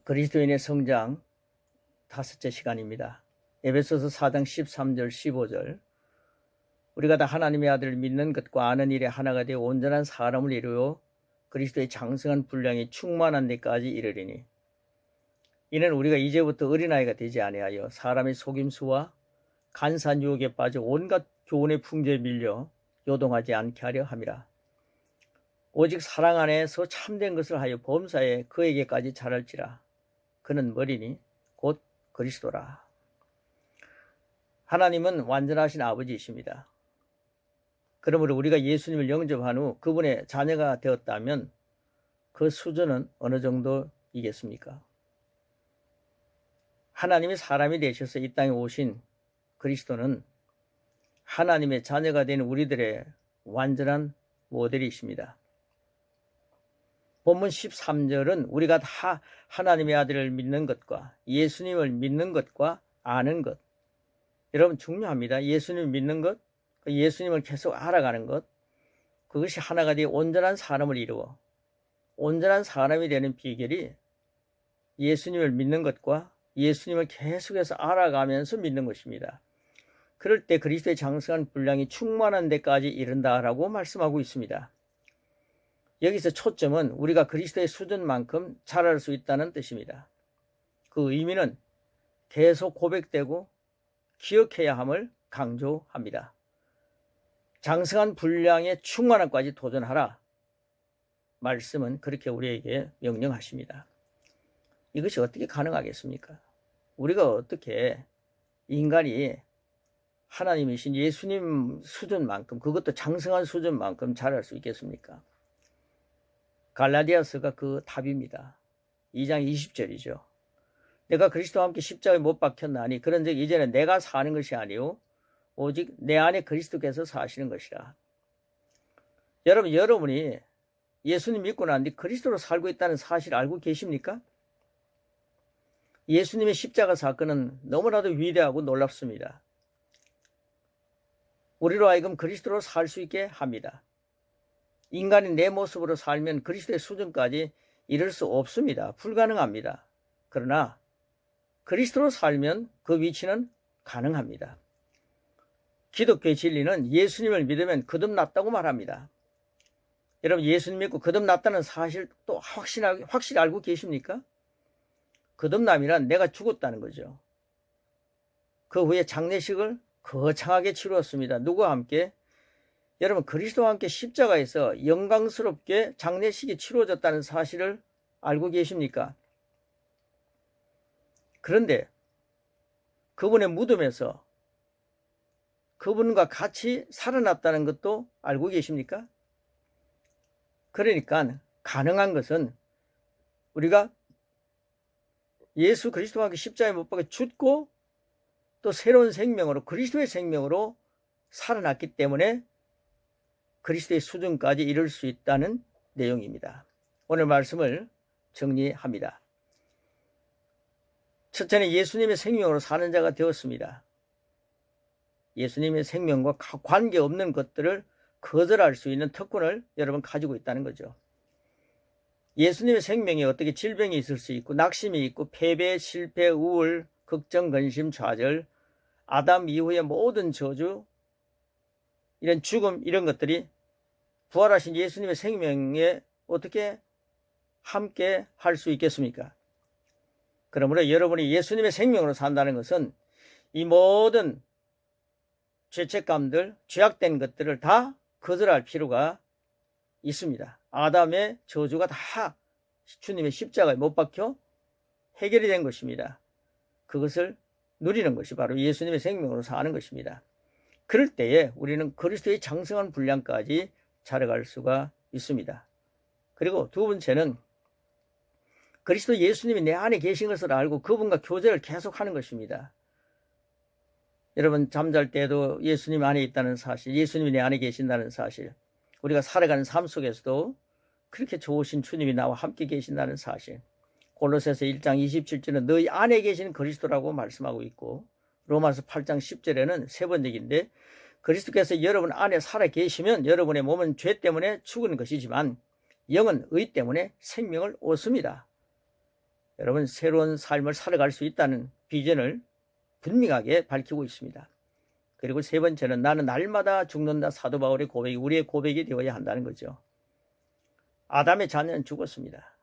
그리스도인의 성장 다섯째 시간입니다. 에베소서 4장 13절 15절 우리가 다 하나님의 아들을 믿는 것과 아는 일에 하나가 되어 온전한 사람을 이루어 그리스도의 장성한 분량이 충만한 데까지 이르리니 이는 우리가 이제부터 어린아이가 되지 아니하여 사람의 속임수와 간사한 유혹에 빠져 온갖 교훈의 풍조에 밀려 요동하지 않게 하려 함이라. 오직 사랑 안에서 참된 것을 하여 범사에 그에게까지 자랄지라. 그는 머리니 곧 그리스도라. 하나님은 완전하신 아버지이십니다. 그러므로 우리가 예수님을 영접한 후 그분의 자녀가 되었다면 그 수준은 어느 정도이겠습니까? 하나님이 사람이 되셔서 이 땅에 오신 그리스도는 하나님의 자녀가 된 우리들의 완전한 모델이십니다. 본문 13절은 우리가 다 하나님의 아들을 믿는 것과 예수님을 믿는 것과 아는 것, 여러분 중요합니다. 예수님을 믿는 것, 예수님을 계속 알아가는 것, 그것이 하나가 되어 온전한 사람을 이루어 온전한 사람이 되는 비결이 예수님을 믿는 것과 예수님을 계속해서 알아가면서 믿는 것입니다. 그럴 때 그리스도의 장성한 분량이 충만한 데까지 이른다라고 말씀하고 있습니다. 여기서 초점은 우리가 그리스도의 수준만큼 자랄 수 있다는 뜻입니다. 그 의미는 계속 고백되고 기억해야 함을 강조합니다. 장성한 분량의 충만함까지 도전하라. 말씀은 그렇게 우리에게 명령하십니다. 이것이 어떻게 가능하겠습니까? 우리가 어떻게 인간이 하나님이신 예수님 수준만큼, 그것도 장성한 수준만큼 자랄 수 있겠습니까? 갈라디아서가 그 답입니다. 2장 20절이죠. 내가 그리스도와 함께 십자가에 못 박혔나니 그런즉 이제는 내가 사는 것이 아니요 오직 내 안에 그리스도께서 사시는 것이라. 여러분이 예수님 믿고 난 뒤 그리스도로 살고 있다는 사실 알고 계십니까? 예수님의 십자가 사건은 너무나도 위대하고 놀랍습니다. 우리로 하여금 그리스도로 살 수 있게 합니다. 인간이 내 모습으로 살면 그리스도의 수준까지 이룰 수 없습니다. 불가능합니다. 그러나 그리스도로 살면 그 위치는 가능합니다. 기독교의 진리는 예수님을 믿으면 거듭났다고 말합니다. 여러분 예수님 믿고 거듭났다는 사실 또 확실히 알고 계십니까? 거듭남이란 내가 죽었다는 거죠. 그 후에 장례식을 거창하게 치루었습니다. 누구와 함께? 여러분 그리스도와 함께 십자가에서 영광스럽게 장례식이 치루어졌다는 사실을 알고 계십니까? 그런데 그분의 무덤에서 그분과 같이 살아났다는 것도 알고 계십니까? 그러니까 가능한 것은 우리가 예수 그리스도와 함께 십자가에 못 박혀 죽고 또 새로운 생명으로 그리스도의 생명으로 살아났기 때문에 그리스도의 수준까지 이룰 수 있다는 내용입니다. 오늘 말씀을 정리합니다. 첫째는 예수님의 생명으로 사는 자가 되었습니다. 예수님의 생명과 관계없는 것들을 거절할 수 있는 특권을 여러분 가지고 있다는 거죠. 예수님의 생명에 어떻게 질병이 있을 수 있고 낙심이 있고 패배, 실패, 우울, 걱정, 근심, 좌절, 아담 이후의 모든 저주, 이런 죽음 이런 것들이 부활하신 예수님의 생명에 어떻게 함께 할 수 있겠습니까? 그러므로 여러분이 예수님의 생명으로 산다는 것은 이 모든 죄책감들, 죄악된 것들을 다 거절할 필요가 있습니다. 아담의 저주가 다 주님의 십자가에 못 박혀 해결이 된 것입니다. 그것을 누리는 것이 바로 예수님의 생명으로 사는 것입니다. 그럴 때에 우리는 그리스도의 장성한 분량까지 자라갈 수가 있습니다. 그리고 두 번째는 그리스도 예수님이 내 안에 계신 것을 알고 그분과 교제를 계속하는 것입니다. 여러분 잠잘 때도 예수님 안에 있다는 사실, 예수님이 내 안에 계신다는 사실, 우리가 살아가는 삶 속에서도 그렇게 좋으신 주님이 나와 함께 계신다는 사실, 골로새서 1장 27절은 너희 안에 계신 그리스도라고 말씀하고 있고 로마서 8장 10절에는 세 번역인데 그리스도께서 여러분 안에 살아 계시면 여러분의 몸은 죄 때문에 죽은 것이지만 영은 의 때문에 생명을 얻습니다. 여러분 새로운 삶을 살아갈 수 있다는 비전을 분명하게 밝히고 있습니다. 그리고 세 번째는 나는 날마다 죽는다. 사도 바울의 고백이 우리의 고백이 되어야 한다는 거죠. 아담의 자녀는 죽었습니다.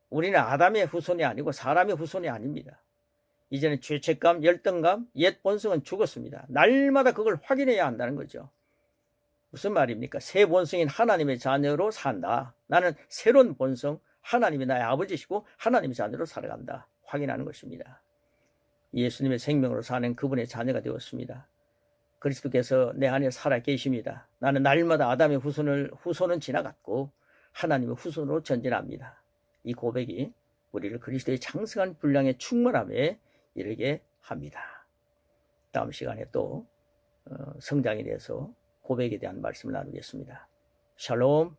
우리는 아담의 후손이 아니고 사람의 후손이 아닙니다. 이제는 죄책감, 열등감, 옛 본성은 죽었습니다. 날마다 그걸 확인해야 한다는 거죠. 무슨 말입니까? 새 본성인 하나님의 자녀로 산다. 나는 새로운 본성, 하나님이 나의 아버지시고 하나님의 자녀로 살아간다. 확인하는 것입니다. 예수님의 생명으로 사는 그분의 자녀가 되었습니다. 그리스도께서 내 안에 살아 계십니다. 나는 날마다 아담의 후손은 지나갔고 하나님의 후손으로 전진합니다. 이 고백이 우리를 그리스도의 장성한 분량의 충만함에 이르게 합니다. 다음 시간에 또 성장에 대해서 고백에 대한 말씀을 나누겠습니다. 샬롬.